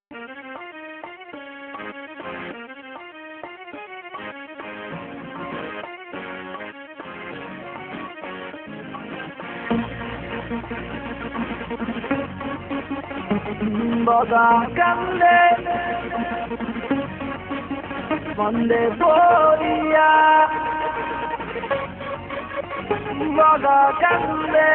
বগা কান্দে বন্দে পড়িয়া বগা কান্দে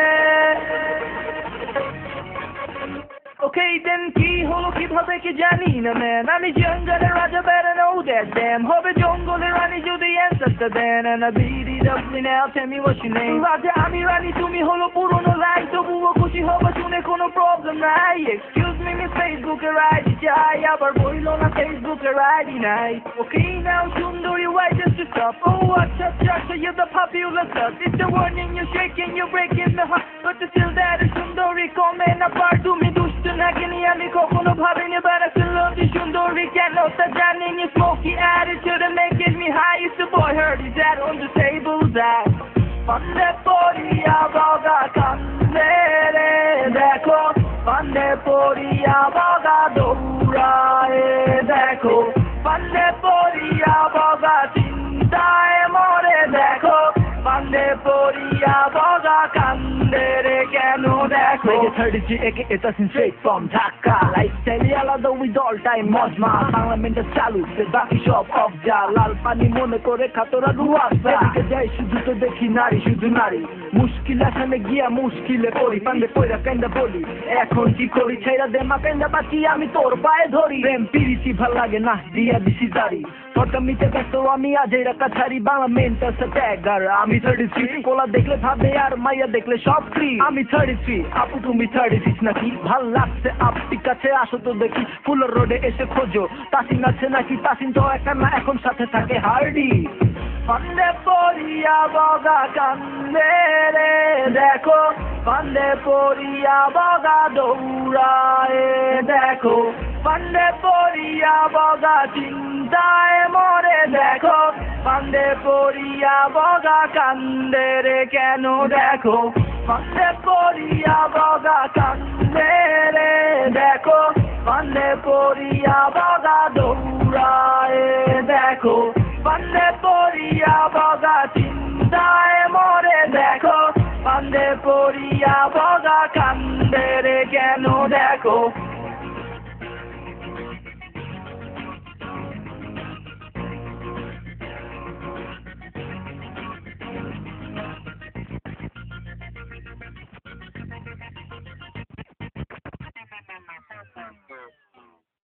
Okay, then কি হলো কিভাবে কি জানি না ম্যান আমি জঙ্গলের রাজা better know that damn হবে জঙ্গলের রানী যদি answer then and I beat it up now tell me what's your name রাজা আমি রানী তুমি হলো পুরনো লাই তবুও খুশি হবে শুনে কোনো প্রবলেম নাই excuse me miss Facebook এর আইডি চাই আবার বইলো না Facebook এর আইডি নাই okay now সুন্দরী why just to stop oh acha acha you're the popular stuff it's the warning you're shaking you're breaking the heart but still that is সুন্দরী come and apart তুমি দুষ্ট নাগিনি আমি কখনো ভাবিনি but I still love you সুন্দরী কেন তা জানি your smoky attitude and making me high it's the boy heard is that on the table that Pande poriya boga kande re dekho Pande poriya boga douraye dekho Pande poriya boga chintaye more dekho Pande poriya boga kande re keno dekho Make it 30G aka it doesn't straight from Dhaka Lifestyle alada with all time mojma Parliament chalu the baki shop of ja lal pani mone kore khatora ruasa edike jai shudhu to dekhi nari shudhu nari mushkil asane giya mushkile pori pande poira kenda boli ekhon ki kori chaira de ma kenda bachi ami tor paye dhori prem piriti bhal lage na dia bisi dari Totamite besto ami ajera kathari Parliament sa tagger ami 33 kola dekhle bhabe ar maya dekhle shop free ami 33 apu tumi 36 naki bhal lagse apti kache asho to দেখি ফুলের রোডে এসে খোঁজো তাসিন আছে নাকি তাসিন তো একা না এখন সাথে থাকে হার্ডি পান্ডে পরিয়া বগা কান্দে রে দেখো পান্ডে পরিয়া বগা দৌড়ায় দেখো পান্ডে পরিয়া বগা চিন্তায় মরে দেখো পান্ডে পরিয়া বগা কান্দে রে কেন দেখো পান্ডে পরিয়া বগা কান্দে রে দেখো Pande poriya boga doura